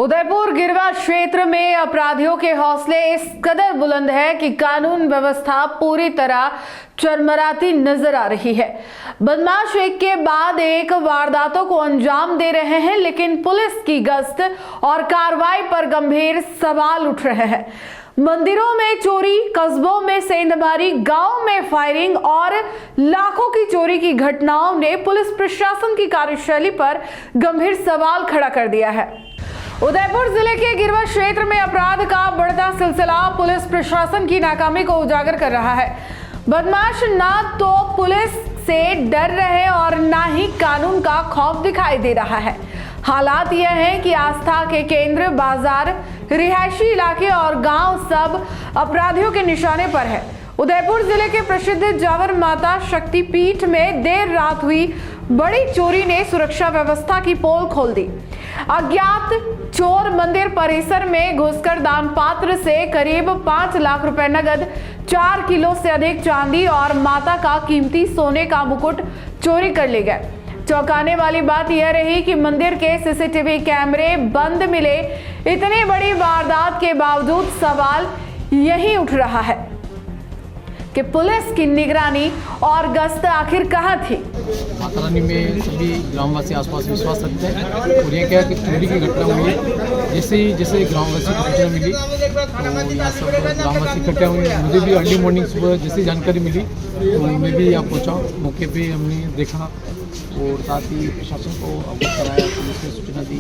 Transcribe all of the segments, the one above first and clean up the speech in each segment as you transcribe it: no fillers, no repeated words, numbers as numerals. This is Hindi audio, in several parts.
उदयपुर गिरवा क्षेत्र में अपराधियों के हौसले इस कदर बुलंद है कि कानून व्यवस्था पूरी तरह चरमराती नजर आ रही है। बदमाश एक के बाद एक वारदातों को अंजाम दे रहे हैं, लेकिन पुलिस की गश्त और कार्रवाई पर गंभीर सवाल उठ रहे हैं। मंदिरों में चोरी, कस्बों में सेंधमारी, गांव में फायरिंग और लाखों की चोरी की घटनाओं ने पुलिस प्रशासन की कार्यशैली पर गंभीर सवाल खड़ा कर दिया है। उदयपुर जिले के गिरवा क्षेत्र में अपराध का बढ़ता सिलसिला पुलिस प्रशासन की नाकामी को उजागर कर रहा है। बदमाश ना तो पुलिस से डर रहे और ना ही कानून का खौफ दिखाई दे रहा है। हालात यह है कि आस्था के केंद्र, बाजार, रिहायशी इलाके और गांव सब अपराधियों के निशाने पर है। उदयपुर जिले के प्रसिद्ध जावर माता शक्तिपीठ में देर रात हुई बड़ी चोरी ने सुरक्षा व्यवस्था की पोल खोल दी। अज्ञात चोर मंदिर परिसर में घुसकर दान पात्र से करीब 5 लाख रुपए नगद, 4 किलो से अधिक चांदी और माता का कीमती सोने का मुकुट चोरी कर ले गए। चौंकाने वाली बात यह रही कि मंदिर के सीसीटीवी कैमरे बंद मिले। इतनी बड़ी वारदात के बावजूद सवाल यही उठ रहा है कि पुलिस की निगरानी और गश्त आखिर कहां थी। माता रानी में सभी ग्रामवासी आसपास विश्वास रखते हैं और ये क्या कि चोरी की घटना हुई है। जैसे ग्रामवासी को सूचना मिली तो यहाँ सब ग्रामवासी इकट्ठे हुए। मुझे भी अर्ली मॉर्निंग सुबह जैसी जानकारी मिली तो मैं भी यहाँ पहुँचा। मौके पे हमने देखा और साथ ही प्रशासन को अवगत कराया। पुलिस ने सूचना दी,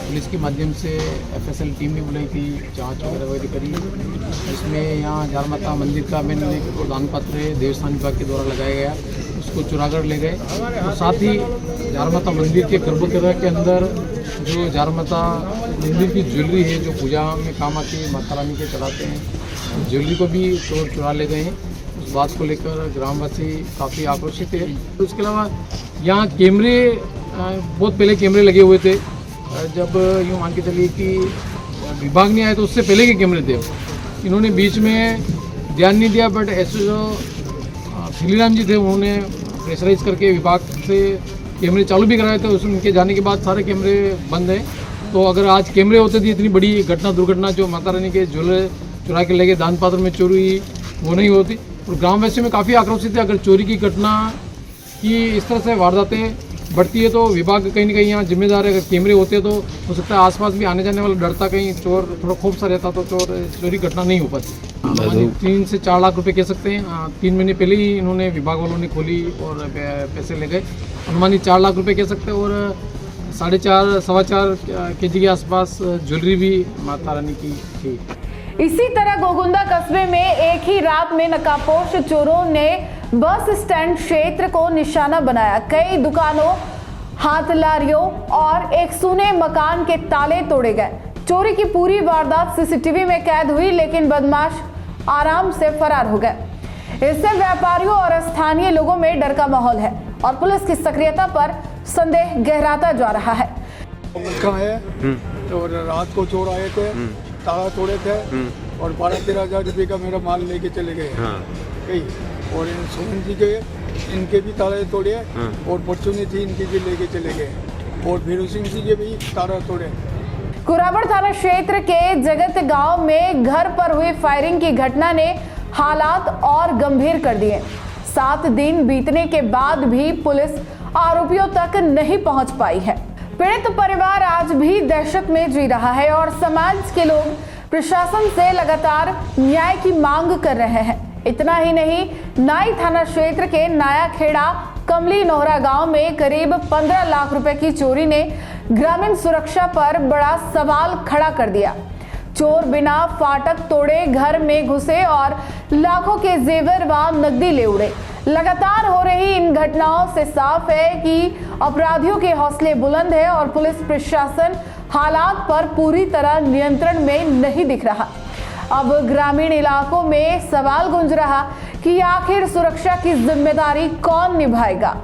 पुलिस के माध्यम से FSL टीम भी बुलाई थी, जांच वगैरह करी। इसमें यहाँ जावर माता मंदिर का मेन दान पत्र देवस्थान विभाग के द्वारा लगाया गया, उसको चुराकर ले गए। और साथ ही जावर माता मंदिर के गर्भगृह के अंदर जो जावर माता मंदिर की ज्वेलरी है, जो पूजा में काम आती है, माता रानी के चढ़ाते हैं, ज्वेलरी को भी चोर चुरा ले गए हैं। उस बात को लेकर ग्रामवासी काफ़ी आक्रोशित है। उसके अलावा यहाँ कैमरे, बहुत पहले कैमरे लगे हुए थे। जब यूँ मान के चलिए कि विभाग नहीं आया तो उससे पहले के कैमरे थे। इन्होंने बीच में ध्यान नहीं दिया, बट ऐसे जो खिलीराम जी थे उन्होंने प्रेशराइज करके विभाग से कैमरे चालू भी कराए थे। उनके जाने के बाद सारे कैमरे बंद हैं। तो अगर आज कैमरे होते थे, इतनी बड़ी दुर्घटना जो माता रानी के ज्वेलर चुरा के ले गए, दान पात्र में चोरी हुई, वो नहीं होती। और ग्रामवासियों में काफ़ी आक्रोशित है। अगर चोरी की घटना की इस तरह से वारदातें बढ़ती है तो विभाग कहीं ना कहीं यहाँ जिम्मेदार है। अगर कैमरे होते तो हो सकता है आसपास भी आने जाने वाला डरता, कहीं चोर थोड़ा खौफ सा रहता तो चोरी घटना नहीं हो पाती। 3 से 4 लाख रुपए कह सकते हैं। 3 महीने पहले ही इन्होंने विभाग वालों ने खोली और पैसे ले गए। अनुमानित 4 लाख रुपए कह सकते हैं। और 4.5 सवा 4 kg के आसपास ज्वेलरी भी माता रानी की थी। इसी तरह गोगुंदा कस्बे में एक ही रात में नकाबपोश चोरों ने बस स्टैंड क्षेत्र को निशाना बनाया। कई दुकानों, हाथ लारियों और एक सूने मकान के ताले तोड़े गए। चोरी की पूरी वारदात सीसीटीवी में कैद हुई, लेकिन बदमाश आराम से फरार हो गए। इससे व्यापारियों और स्थानीय लोगों में डर का माहौल है और पुलिस की सक्रियता पर संदेह गहराता जा रहा है। तो रात को चोर आए थे, ताला तोड़े थे और 12-13 हज़ार रुपये का मेरा माल लेके चले गए। और इन सोहन जी के इनके भी ताले तोड़े और परचूनी थी, इनकी भी लेके चले गए। और भीरू सिंह जी के भी ताला तोड़े। कुराबड़ थाना क्षेत्र के जगत गांव में घर पर हुई फायरिंग की घटना ने हालात और गंभीर कर दिए। 7 दिन बीतने के बाद भी पुलिस आरोपियों तक नहीं पहुंच पाई है। पीड़ित परिवार आज भी दहशत में जी रहा है और समाज के लोग प्रशासन से लगातार न्याय की मांग कर रहे हैं। इतना ही नहीं, नाई थाना क्षेत्र के नाया खेड़ा कमली नोहरा गांव में करीब 15 लाख रुपए की चोरी ने ग्रामीण सुरक्षा पर बड़ा सवाल खड़ा कर दिया। चोर बिना फाटक तोड़े घर में घुसे और लाखों के जेवर व नकदी ले उड़े। लगातार हो रही इन घटनाओं से साफ है कि अपराधियों के हौसले बुलंद है और पुलिस प्रशासन हालात पर पूरी तरह नियंत्रण में नहीं दिख रहा। अब ग्रामीण इलाकों में सवाल गूंज रहा कि आखिर सुरक्षा की जिम्मेदारी कौन निभाएगा।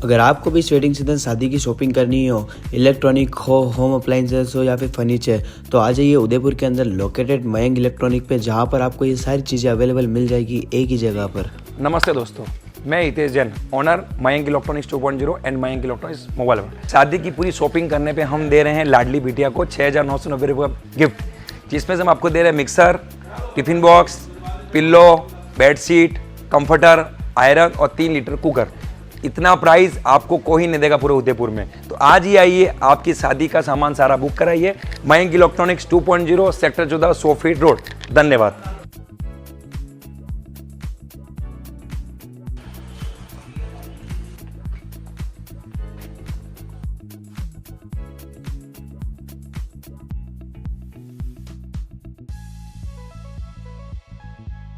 अगर आपको भी वेडिंग सीजन शादी की शॉपिंग करनी हो, इलेक्ट्रॉनिक हो, होम अप्लाइंसेस हो या फिर फर्नीचर, तो आ जाइए उदयपुर के अंदर लोकेटेड मयंक इलेक्ट्रॉनिक पे, जहां पर आपको ये सारी चीज़ें अवेलेबल मिल जाएगी एक ही जगह पर। नमस्ते दोस्तों, मैं Hitesh Jain, owner Mayank electronics 2.0 and Mayank electronics mobile. शादी की पूरी शॉपिंग करने पे हम दे रहे हैं लाडली बिटिया को 6,990 रुपये का गिफ्ट, जिसमें से हम आपको दे रहे हैं mixer, tiffin box, pillow, bedsheet, comforter, iron और 3 लीटर कुकर। इतना प्राइस आपको कोई नहीं देगा पूरे उदयपुर में। तो आज ही आइए, आपकी शादी का सामान सारा बुक कराइए। Mayank electronics 2.0 sector 14 100 feet road. धन्यवाद।